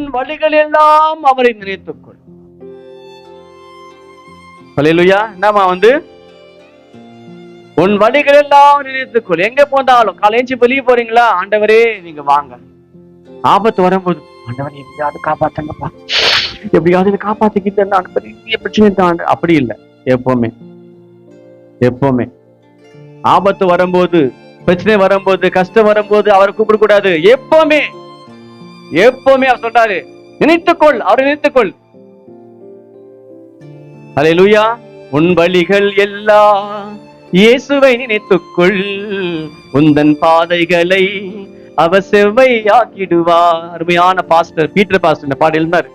உன் வழிகள் எல்லாம் அவரை நினைத்துக்கொள். ஹல்லேலூயா. என்னமா உன் வழிகள் எல்லாம் நினைத்துக்கொள். எங்க போனாலும் காலையில வெளியே போறீங்களா, ஆண்டவரே நீங்க வாங்க. ஆபத்து வரும்போது ஆண்டவரே எப்படியாவது காப்பாத்துங்கப்பா, எப்படியாவது காப்பாத்திக்கிட்டு பிரச்சனை தான். அப்படி இல்லை. எப்பவுமே எப்பவுமே ஆபத்து வரும்போது, பிரச்சனை வரும்போது, கஷ்டம் வரும்போது அவரை கூப்பிடக்கூடாது. எப்பவுமே எப்பவுமே அவர் சொல்றாரு, நினைத்துக்கொள், அவரை நினைத்துக்கொள். ஹல்லேலூயா. உன் வழிகள் எல்லாம் இயேசுவை நினைத்துக்கொள், உந்தன் பாதைகளை அவர் செவ்வையாக்கிடுவார். அருமையான பாஸ்டர் பீட்டர் பாஸ்டர் இந்த பாட்டு எழுந்தாரு,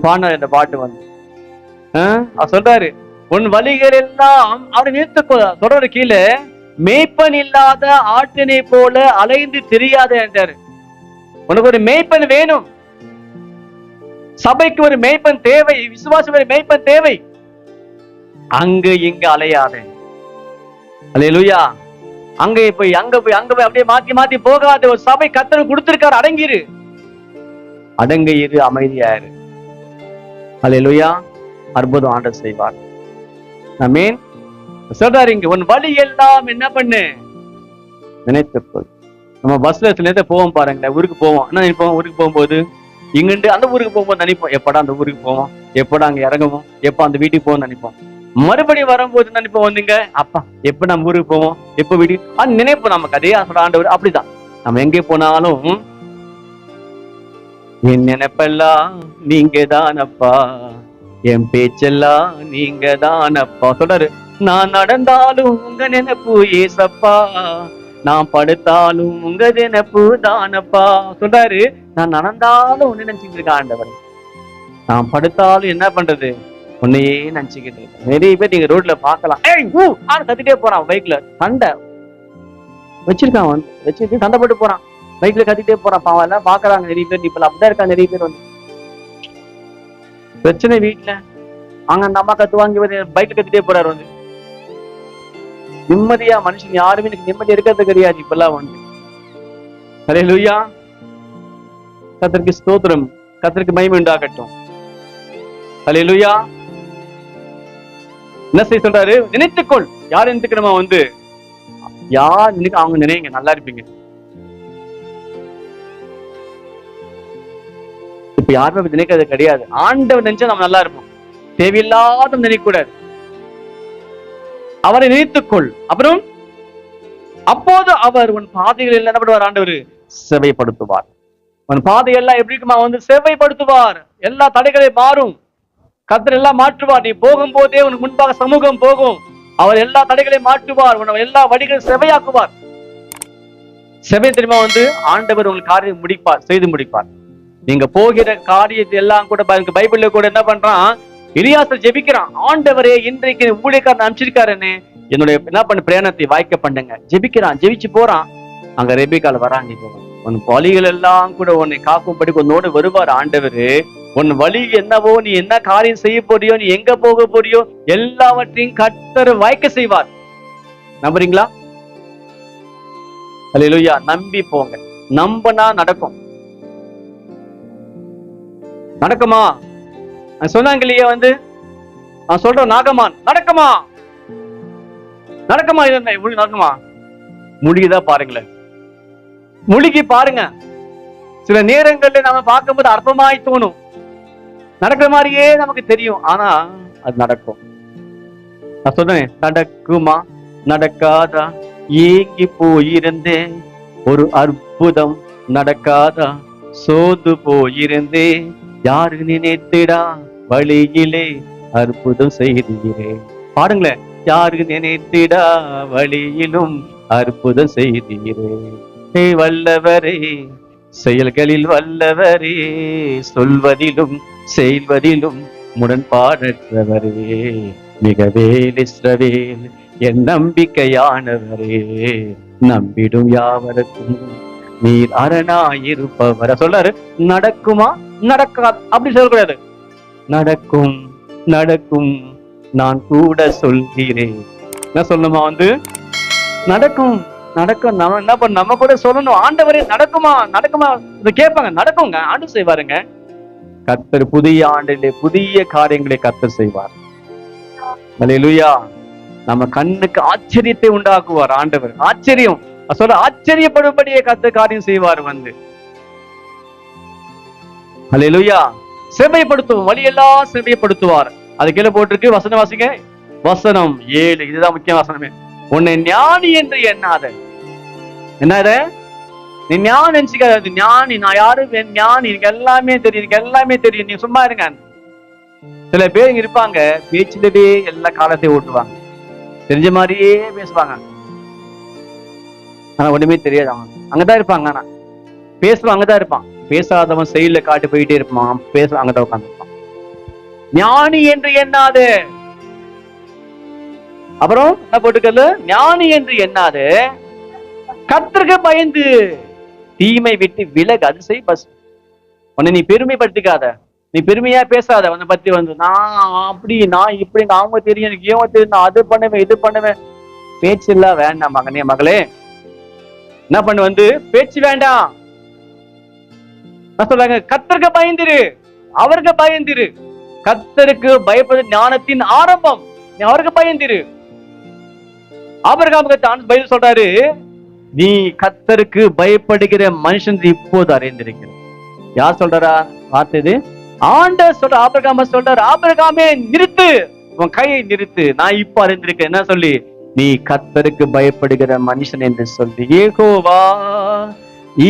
பாடினார். இந்த பாட்டு அவர் சொல்றாரு, உன் வழிகள் எல்லாம் அவரை நினைத்துக்கொள். சொல்ற கீழே, மேய்ப்பன் இல்லாத ஆட்டினை போல அலைந்து தெரியாத என்றாரு. உனக்கு ஒரு மேய்ப்பன் வேணும். சபைக்கு ஒரு மேய்ப்பன் தேவை, விசுவாசம் ஒரு மேய்ப்பன் தேவை. அங்கு இங்கு அலையாத. அல்லேலூயா. அங்க போய் அப்படியே மாத்தி மாத்தி போகாத. ஒரு சபை கர்த்தர் கொடுத்திருக்காரு, அடங்கிரு, அடங்க இரு, அமைதியாயிரு. அல்லேலூயா. அற்புதம் ஆண்டவர் செய்வார். ஆமென். சொல்றாரு இங்க, உன் வழி எல்லாம் என்ன பண்ணு, நினைத்துக்கொள். நம்ம பஸ்ல சில நேரத்தை போவோம் பாருங்களேன், ஊருக்கு போவோம். என்ன நினைப்போம், ஊருக்கு போகும்போது இங்கிட்டு அந்த ஊருக்கு போகும்போது நினைப்போம், எப்படா அந்த ஊருக்கு போவோம், எப்படா அங்க இறங்குவோம், எப்ப அந்த வீட்டுக்கு போவோம் நினைப்போம். மறுபடியும் வரும்போது நினைப்போம், வந்தீங்க அப்பா எப்ப நம்ம ஊருக்கு போவோம், எப்ப வீட்டுக்கு நினைப்போம். நமக்கு அதே ஆண்டவர் அப்படிதான். நம்ம எங்கே போனாலும் என் நினைப்பெல்லாம் நீங்க தானப்பா, என் பேச்செல்லாம் நீங்க தானப்பா. சொல்றாரு, நான் நடந்தாலும் உங்க நினைப்பு ஏசப்பா, நான் படுத்தாலும் உங்க நினைப்பு தானப்பா. சொல்றாரு, நான் நடந்தாலும் உன்னை நினைச்சுட்டு இருக்கேன் ஆண்டவர், நான் படுத்தாலும் என்ன பண்றது, உன்னையே நினைச்சுக்கிட்டு இருக்கேன். நிறைய பேர் நீங்க ரோட்ல பாக்கலாம், கத்திட்டே போறான், பைக்ல சண்டை வச்சிருக்கான், வச்சிருக்கு சண்டை போட்டு போறான், பைக்ல கத்திட்டே போறான். பாவம் எல்லாம் பாக்குறாங்க நிறைய பேர். இப்ப அப்படிதான் இருக்கா நிறைய பேர். பிரச்சனை வீட்டுல அங்க அந்த அம்மா கத்து வாங்கி பைக்ல கத்திட்டே போறாரு. நிம்மதியா மனுஷன் யாருமே எனக்கு நிம்மதி இருக்கிறது கிடையாது இப்பெல்லாம். ஹல்லேலூயா. கர்த்தருக்கு ஸ்தோத்திரம், கர்த்தருக்கு மகிமை உண்டாகட்டும். ஹல்லேலூயா. என்ன செய்ய சொல்றாரு, நினைத்துக்கொள். யார் நினைத்துக்கணுமா, யார் நினைக்க அவங்க நினைங்க, நல்லா இருப்பீங்க. இப்ப யாருமே நினைக்கிறது கிடையாது. ஆண்டவர் நினைச்சா நம்ம நல்லா இருப்போம். தேவையில்லாத நினைக்க கூடாது. அவரை நினைத்துக்கொள். அப்புறம் அப்போது அவர் உன் பாதைகள் என்ன பண்ணுவார், ஆண்டவர் செவைப்படுத்துவார். உன் பாதையெல்லாம் எப்படி இருக்குமா, செவைப்படுத்துவார். எல்லா தடைகளை மாறும், கர்த்தர் எல்லாம் மாற்றுவார். நீ போகும்போதே உனக்கு முன்பாக சமூகம் போகும், அவர் எல்லா தடைகளையும் மாற்றுவார், உன் எல்லா வழிகளையும் செவையாக்குவார். செவை தெரியுமா, ஆண்டவர் உங்களுக்கு காரியம் முடிப்பார், செய்து முடிப்பார். நீங்க போகிற காரியத்தை எல்லாம் கூட பைபிள்ல கூட என்ன பண்றான், எலியாசர் ஜெபிக்கிறான், ஆண்டவரே இன்றைக்கு ஊழியக்காரன் அனுப்பிச்சிருக்காருன்னு, என்னுடைய என்ன பண்ண பிரயாணத்தை வாய்க்க பண்ணுங்க. ஜெபிக்கிறான், ஜெபிச்சு போறான். அங்க ரெபெக்காள் வராங்க. உன் வழிகள் எல்லாம் கூட உன்னை காக்கும்படி உன்னோடு வருவார் ஆண்டவரு. உன் வழி என்னவோ, நீ என்ன காரியம் செய்ய போறியோ, நீ எங்க போக போறியோ, எல்லாவற்றையும் கர்த்தர் வாய்க்க செய்வார். நம்புறீங்களா? அல்லேலூயா. நம்பி போங்க. நம்பினா நடக்கும். நடக்குமா? சொன்னாங்க இல்லையா, நான் சொல்றேன், நாகமான் நடக்குமா, நடக்குமா, நடக்குமா? முடியுதா பாருங்களேன், முழுகி பாருங்க. சில நேரங்கள்ல நம்ம பார்க்கும்போது அற்பமாய் தோணும், நடக்கிற மாதிரியே நமக்கு தெரியும், ஆனா அது நடக்கும். நான் சொல்றேன், நடக்குமா நடக்காதா, ஏங்கி போயிருந்தேன், ஒரு அற்புதம் நடக்காதா, சோது போயிருந்தேன், யாரு நினைத்திடா வழியிலே அற்புதம் செய்தீரே. பாருங்களேன், யாரு நினைத்திடா வழியிலும் அற்புதம் செய்தீரே. வல்லவரே, செயல்களில் வல்லவரே, சொல்வதிலும் செய்வதிலும் முரண்பாடற்றவரே, மிகவேல் இஸ்ரவேல் என் நம்பிக்கையானவரே, நம்பிடும் யாவருக்கும் நீர் அரணாயிருப்பவர. சொல்றாரு, நடக்குமா நடக்காது அப்படி சொல்லக்கூடாது. நடக்கும் நடக்கும் நான் கூட சொல்கிறேன். என்ன சொல்லணுமா, நடக்கும் நடக்கும். நம்ம என்ன பண்ண, நம்ம கூட சொல்லணும், ஆண்டவரே நடக்குமா நடக்குமா, இதை கேட்பாங்க. நடக்குங்க, ஆண்டு செய்வாருங்க. கர்த்தர் புதிய ஆண்டிலே புதிய காரியங்களை கர்த்தர் செய்வார். அல்லேலூயா. நம்ம கண்ணுக்கு ஆச்சரியத்தை உண்டாக்குவார் ஆண்டவர். ஆச்சரியம் சொல்ல, ஆச்சரியப்படும்படியே கர்த்தர் காரியம் செய்வார் வந்து. அல்லேலூயா. செவைப்படுத்துவோம், வழியெல்லாம் செவைப்படுத்துவார். அது கீழே போட்டிருக்கு, வசனம் வாசிங்க. வசனம் 7, இதுதான் முக்கிய வசனமே. உன்னை ஞானி என்று எண்ணாத. என்ன நீ ஞானி நினைச்சுக்காது. ஞானி, நான் யாரு ஞானி, எனக்கு எல்லாமே தெரியும், எனக்கு எல்லாமே தெரியும், நீ சும்மா இருங்க. சில பேர் இங்க இருப்பாங்க, பேச்சிலே எல்லா காலத்தையும் ஓட்டுவாங்க, தெரிஞ்ச மாதிரியே பேசுவாங்க, ஆனா ஒண்ணுமே தெரியாது. அவங்க அங்கதான் இருப்பாங்க, ஆனா பேசுவான் அங்கதான் இருப்பான். பேசாதவன் செயல காட்டி போயிட்டே இருப்பான், பேச அங்கதான் உட்காந்துருப்பான். ஞானி என்று எண்ணாது. அப்புறம் என்ன போட்டுக்கல, ஞானி என்று எண்ணாது, கர்த்தருக்கு பயந்து தீமை விட்டு விலகு. அது செய் பஸ். உன்னை நீ பெருமைப்படுத்திக்காத, நீ பெருமையா பேசாத. உன்னை பத்தி வந்து நான் அப்படி, நான் இப்படி, அவங்க தெரியும், எனக்கு ஏன் தெரியும், நான் அது பண்ணுவேன் இது பண்ணுவேன். பேச்சு இல்ல வேண்டாம் மகனே மகளே. என்ன பண்ணு வந்து, பேச்சு வேண்டாம். சொல்றாங்க, கர்த்தருக்கு பயந்திரு, அவருக்கு பயந்திரு. கர்த்தருக்கு பயப்படுவது ஞானத்தின் ஆரம்பம். நீ அவருக்கு பயந்திரு. ஆபிரகாமுக்கு தான் பைபிள் சொல்றாரு, நீ கர்த்தருக்கு பயப்படுகிற மனுஷன் இப்போது அறிந்திருக்கிற. யார் சொல்றா வார்த்தை இது? ஆண்டவர் சொல்ற. ஆபிரகாம சொல்றாரு, ஆபிரகாமே நிறுத்து, உன் கையை நிறுத்து, நான் இப்ப அறிந்திருக்கேன். என்ன சொல்லி? நீ கர்த்தருக்கு பயப்படுகிற மனுஷன் என்று சொல்லி. யெகோவா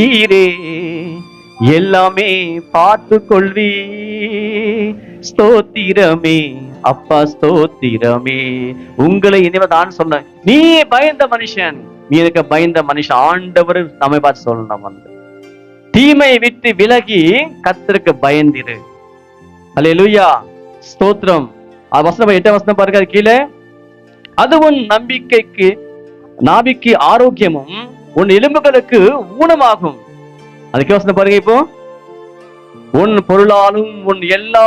ஈரே எல்லாமே பார்த்து கொள்வி. ஸ்தோத்திரமே அப்பா, ஸ்தோத்திரமே. உங்களை இனிமே தான் சொன்ன, நீ பயந்த மனுஷன், நீ எனக்கு பயந்த மனுஷன். ஆண்டவர் நம்மை பார்த்து சொல்லணும் வந்து, தீமை விட்டு விலகி கர்த்தருக்கு பயந்திரு. அல்லேலூயா, ஸ்தோத்திரம். வசனம் 8 வசனம் பாருங்க, அது கீழே. அது உன் நம்பிக்கைக்கு நாபிக்கு ஆரோக்கியமும் உன் எலும்புகளுக்கு ஊனமாகும். அதுக்கு வசனம் பாருங்க. இப்போ உன் பொருளாலும் உன் எல்லா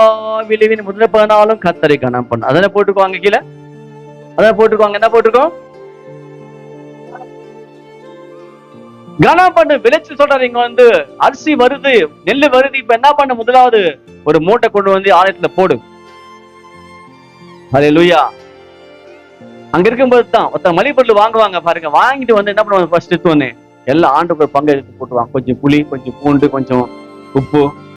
விளைவின் முதற்பனாலும் கர்த்தரை கனம் பண்ணு. அதெல்லாம் போட்டுக்குவாங்க கீழே, அதான் போட்டுக்குவாங்க. என்ன போட்டுக்கோம்? கனம் பண்ணு. விளைச்சல் சொல்றாரு இங்க வந்து. அரிசி வருது, நெல்லு வருது. இப்ப என்ன பண்ண? முதலாவது ஒரு மூட்டை கொண்டு வந்து ஆலயத்துல போடு. அல்லேலூயா. அங்க இருக்கும்போது தான் ஒருத்தர் மளிகை பொருள் வாங்குவாங்க பாருங்க. வாங்கிட்டு வந்து என்ன பண்ணுவாங்க? ஃபர்ஸ்ட் எடுத்து ஒண்ணு எல்லாம் ஆண்டுக்கு ஒரு பங்கு எடுத்து போட்டுவாங்க. கொஞ்சம் புளி, கொஞ்சம் பூண்டு, கொஞ்சம் உப்பு,